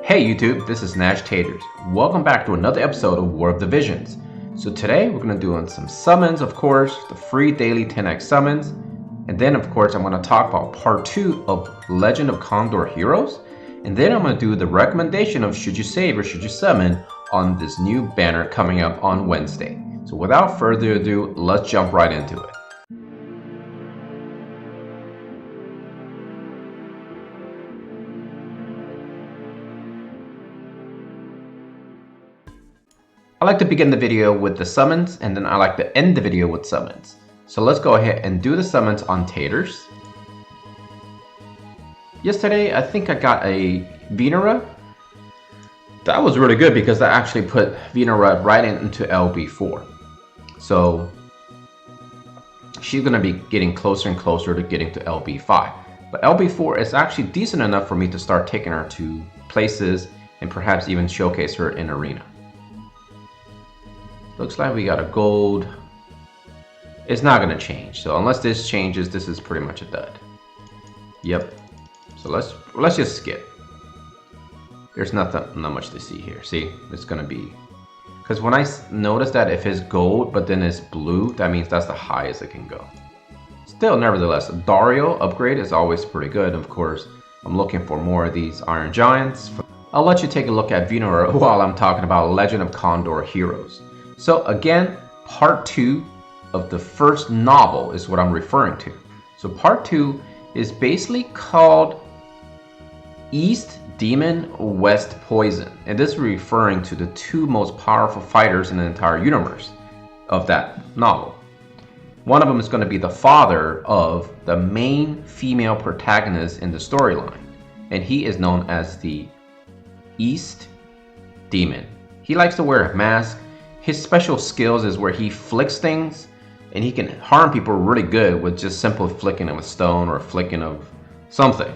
Hey YouTube, this is Nash Taters. Welcome back to another episode of War of the Visions. So today we're going to do some summons, of course, the free daily 10x summons. And then of course I'm going to talk about part 2 of Legend of Condor Heroes. And then I'm going to do the recommendation of should you save or should you summon on this new banner coming up on Wednesday. So without further ado, let's jump right into it. I like to begin the video with the summons, and then I like to end the video with summons. So let's go ahead and do the summons on Taters. Yesterday, I think I got a Vinor. That was really good because I actually put Vinor right into LB4. So she's going to be getting closer and closer to getting to LB5. But LB4 is actually decent enough for me to start taking her to places and perhaps even showcase her in arena. Looks like we got a gold. It's not going to change. So unless this changes, this is pretty much a dud. Yep. So let's just skip. There's not much to see here. See, it's going to be, because when I notice that if it's gold but then it's blue, that means that's the highest it can go. Still, nevertheless, Dario upgrade is always pretty good. Of course, I'm looking for more of these Iron Giants. I'll let you take a look at Vinor while I'm talking about Legend of Condor Heroes. So again, part 2 of the first novel is what I'm referring to. So part 2 is basically called East Demon, West Poison. And this is referring to the two most powerful fighters in the entire universe of that novel. One of them is going to be the father of the main female protagonist in the storyline. And he is known as the East Demon. He likes to wear a mask. His special skills is where he flicks things, and he can harm people really good with just simple flicking of a stone or flicking of something.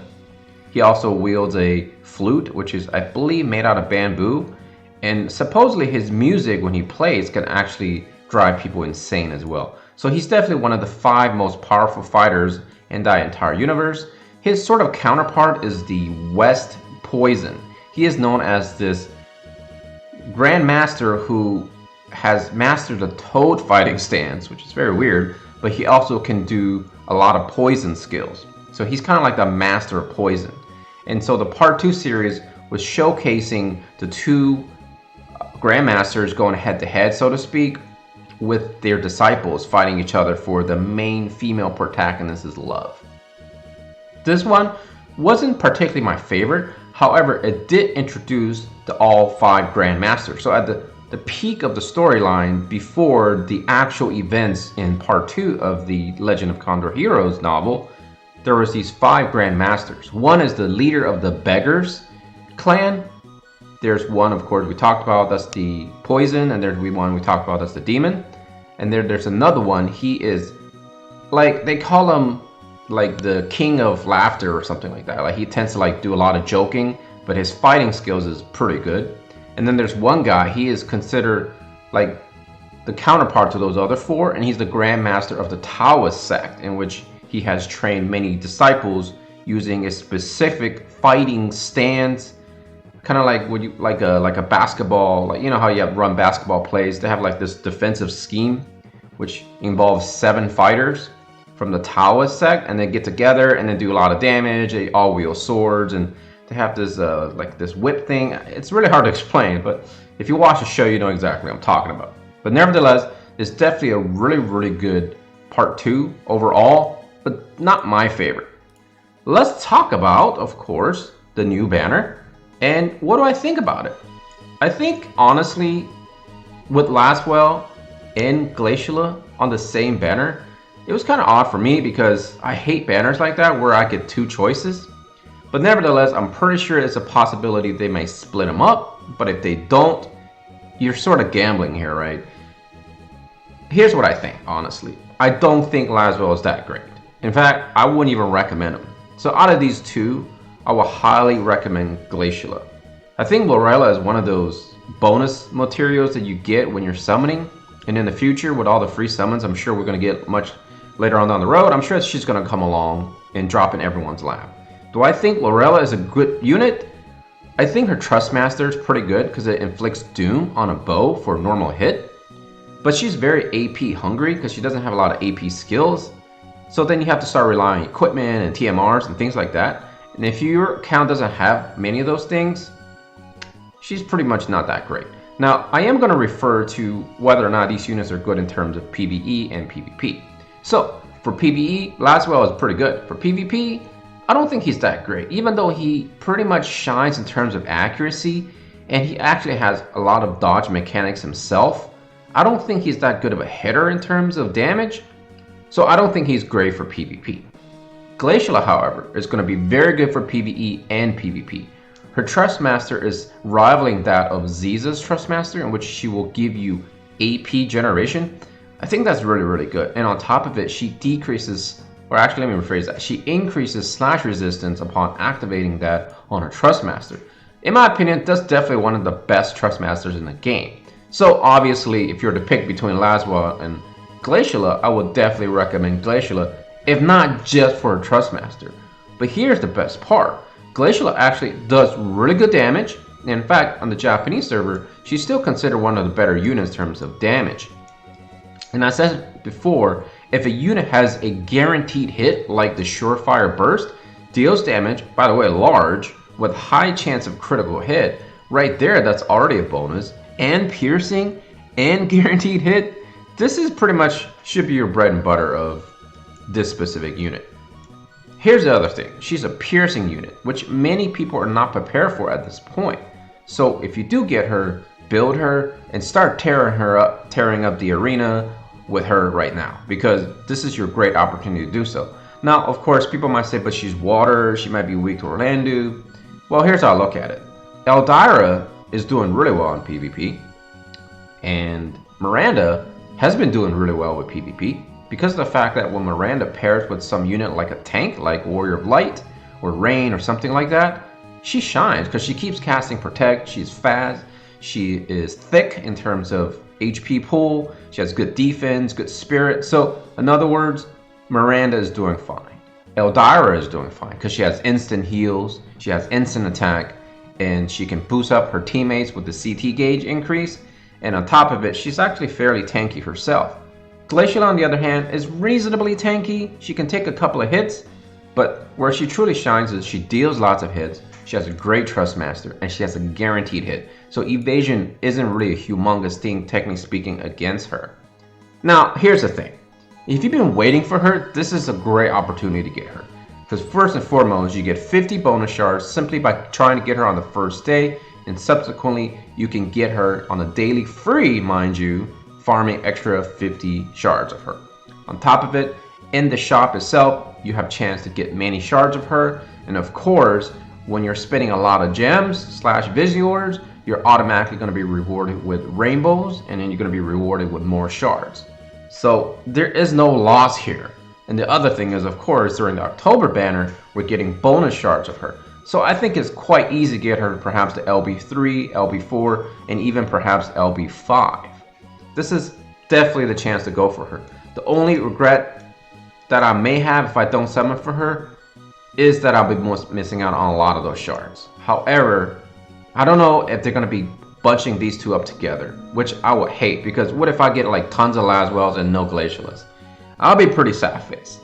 He also wields a flute, which is, I believe, made out of bamboo. And supposedly his music, when he plays, can actually drive people insane as well. So he's definitely one of the 5 most powerful fighters in the entire universe. His sort of counterpart is the West Poison. He is known as this Grandmaster who has mastered the toad fighting stance, which is very weird, but he also can do a lot of poison skills. So he's kind of like the master of poison. And so the part 2 series was showcasing the two grandmasters going head to head, so to speak, with their disciples fighting each other for the main female protagonist's love. This one wasn't particularly my favorite. However, it did introduce the all 5 grandmasters. So at the peak of the storyline before the actual events in part 2 of the Legend of Condor Heroes novel, there was these 5 grandmasters. One is the leader of the Beggars clan. There's one, of course, we talked about, that's the Poison, and there's one we talked about, that's the Demon. And there's another one, he is, like, they call him like the King of Laughter or something like that. Like, he tends to like do a lot of joking, but his fighting skills is pretty good. And then there's one guy, he is considered like the counterpart to those other 4, and he's the Grand Master of the Taoist sect, in which he has trained many disciples using a specific fighting stance, kind of like what you like a basketball, like you know how you have run basketball plays. They have like this defensive scheme, which involves 7 fighters from the Taoist sect, and they get together and they do a lot of damage. They all wield swords, and they have this like this whip thing. It's really hard to explain, but if you watch the show, you know exactly what I'm talking about. But nevertheless, it's definitely a really good part 2 overall, but not my favorite. Let's talk about, of course, the new banner, and what do I think about it? I think, honestly, with Lasswell and Glaciela on the same banner, it was kind of odd for me because I hate banners like that where I get 2 choices. But nevertheless, I'm pretty sure it's a possibility they may split them up. But if they don't, you're sort of gambling here, right? Here's what I think, honestly. I don't think Lasswell is that great. In fact, I wouldn't even recommend him. So out of these 2, I will highly recommend Glaciela. I think Lorella is one of those bonus materials that you get when you're summoning. And in the future, with all the free summons, I'm sure we're going to get much later on down the road. I'm sure she's going to come along and drop in everyone's lap. Do I think Lorella is a good unit? I think her Trustmaster is pretty good because it inflicts doom on a bow for a normal hit. But she's very AP hungry because she doesn't have a lot of AP skills. So then you have to start relying on equipment and TMRs and things like that. And if your account doesn't have many of those things, she's pretty much not that great. Now, I am going to refer to whether or not these units are good in terms of PvE and PvP. So, for PvE, Lasswell is pretty good. For PvP, I don't think he's that great, even though he pretty much shines in terms of accuracy, and he actually has a lot of dodge mechanics himself. I don't think he's that good of a hitter in terms of damage, so I don't think he's great for PvP. Glaciela, however, is going to be very good for PvE and PvP. Her Trustmaster is rivaling that of Ziza's Trustmaster, in which she will give you AP generation. I think that's really, really good. And on top of it, she decreases, or actually let me rephrase that, she increases slash resistance upon activating that on her Trustmaster. In my opinion, that's definitely one of the best Trustmasters in the game. So obviously, if you're to pick between Lasswell and Glaciela, I would definitely recommend Glaciela, if not just for her Trustmaster. But here's the best part. Glaciela actually does really good damage. In fact, on the Japanese server, she's still considered one of the better units in terms of damage. And I said before, if a unit has a guaranteed hit, like the Surefire Burst, deals damage, by the way, large, with high chance of critical hit, right there, that's already a bonus, and piercing, and guaranteed hit, this is pretty much should be your bread and butter of this specific unit. Here's the other thing, she's a piercing unit, which many people are not prepared for at this point. So if you do get her, build her, and start tearing up the arena with her right now, because this is your great opportunity to do so. Now, of course, people might say, but she's water, she might be weak to Orlando. Well, here's how I look at it. Eldyra is doing really well in PvP, and Miranda has been doing really well with PvP because of the fact that when Miranda pairs with some unit like a tank, like Warrior of Light or Rain or something like that, she shines because she keeps casting Protect, she's fast, she is thick in terms of HP pool, she has good defense, good spirit. So in other words, Miranda is doing fine. Eldyra is doing fine because she has instant heals, she has instant attack, and she can boost up her teammates with the CT gauge increase. And on top of it, she's actually fairly tanky herself. Glaciela, on the other hand, is reasonably tanky. She can take a couple of hits, but where she truly shines is she deals lots of hits. She has a great Trustmaster, and she has a guaranteed hit. So evasion isn't really a humongous thing, technically speaking, against her. Now, here's the thing. If you've been waiting for her, this is a great opportunity to get her. Because first and foremost, you get 50 bonus shards simply by trying to get her on the first day, and subsequently, you can get her on a daily free, mind you, farming extra 50 shards of her. On top of it, in the shop itself, you have a chance to get many shards of her, and of course, when you're spending a lot of gems / Visiors, you're automatically going to be rewarded with rainbows, and then you're going to be rewarded with more shards. So there is no loss here. And the other thing is, of course, during the October banner, we're getting bonus shards of her. So I think it's quite easy to get her perhaps to LB3, LB4, and even perhaps LB5. This is definitely the chance to go for her. The only regret that I may have if I don't summon for her is that I'll be missing out on a lot of those shards. However, I don't know if they're going to be bunching these two up together, which I would hate, because what if I get like tons of Lasswells and no Glacielas? I'll be pretty sad-faced.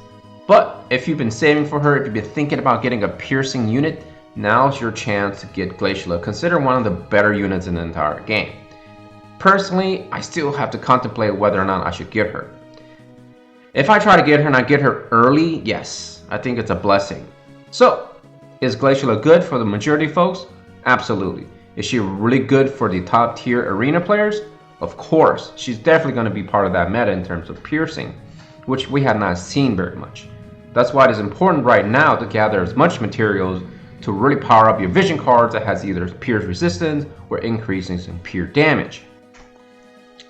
But if you've been saving for her, if you've been thinking about getting a piercing unit, now's your chance to get Glaciela. Consider one of the better units in the entire game. Personally, I still have to contemplate whether or not I should get her. If I try to get her and I get her early, yes, I think it's a blessing. So, is Glaciela good for the majority of folks? Absolutely. Is she really good for the top tier arena players? Of course, she's definitely going to be part of that meta in terms of piercing, which we have not seen very much. That's why it is important right now to gather as much materials to really power up your vision cards that has either pierce resistance or increasing some pure damage.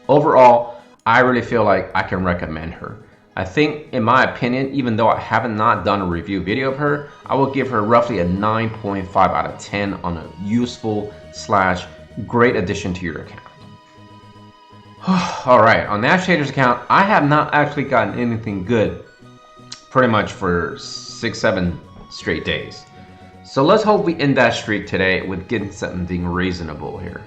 Overall, I really feel like I can recommend her. I think, in my opinion, even though I haven't not done a review video of her, I will give her roughly a 9.5 out of 10 on a useful / great addition to your account. Alright, on Nash Trader's account, I have not actually gotten anything good pretty much for 6-7 straight days. So let's hope we end that streak today with getting something reasonable here.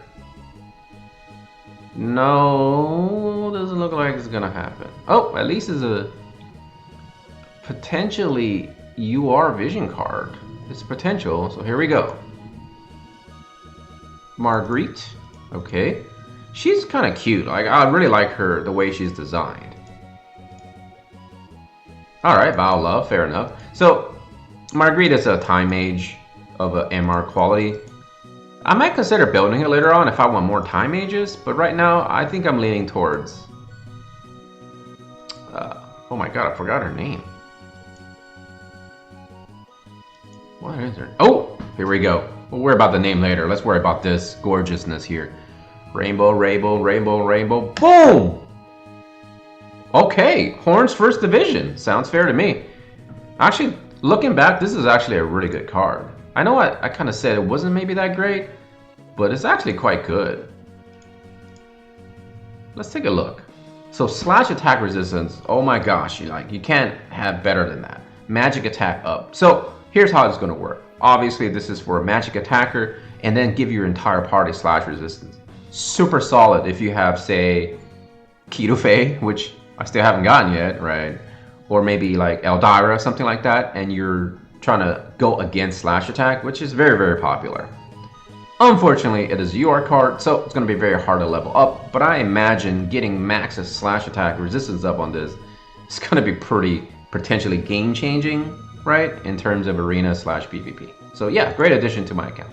No, doesn't look like it's gonna happen. Oh, at least it's a potentially UR vision card. It's potential, so here we go. Marguerite, okay. She's kind of cute. Like, I really like her, the way she's designed. Alright, Vow Love, fair enough. So, Marguerite is a time mage of a MR quality. I might consider building it later on if I want more time mages, but right now, I think I'm leaning towards... oh my god, I forgot her name. What is her? Oh, here we go. We'll worry about the name later. Let's worry about this gorgeousness here. Rainbow, rainbow, rainbow, rainbow. Boom! Okay, Horn's First Division. Sounds fair to me. Actually, looking back, this is actually a really good card. I know I kind of said it wasn't maybe that great, but it's actually quite good. Let's take a look. So slash attack resistance, oh my gosh, you can't have better than that. Magic attack up. So here's how it's going to work. Obviously, this is for a magic attacker, and then give your entire party slash resistance. Super solid if you have, say, Kidofe, which I still haven't gotten yet, right? Or maybe like Eldyra, something like that, and you're trying to go against slash attack, which is very, very popular. Unfortunately, it is a UR card, so it's going to be very hard to level up, but I imagine getting max slash attack resistance up on this is going to be pretty potentially game-changing, right, in terms of arena slash PvP. So yeah, great addition to my account.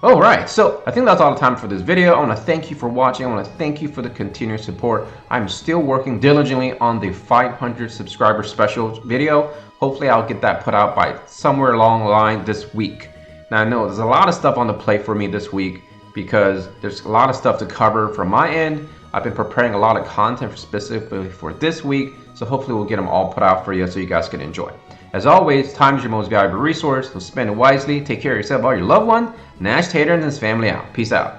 Alright, so I think that's all the time for this video. I want to thank you for watching. I want to thank you for the continued support. I'm still working diligently on the 500 subscriber special video. Hopefully I'll get that put out by somewhere along the line this week. Now I know there's a lot of stuff on the plate for me this week because there's a lot of stuff to cover from my end. I've been preparing a lot of content specifically for this week, so hopefully we'll get them all put out for you so you guys can enjoy. As always, time is your most valuable resource, so spend it wisely, take care of yourself or your loved one. Nash Tater and his family out. Peace out.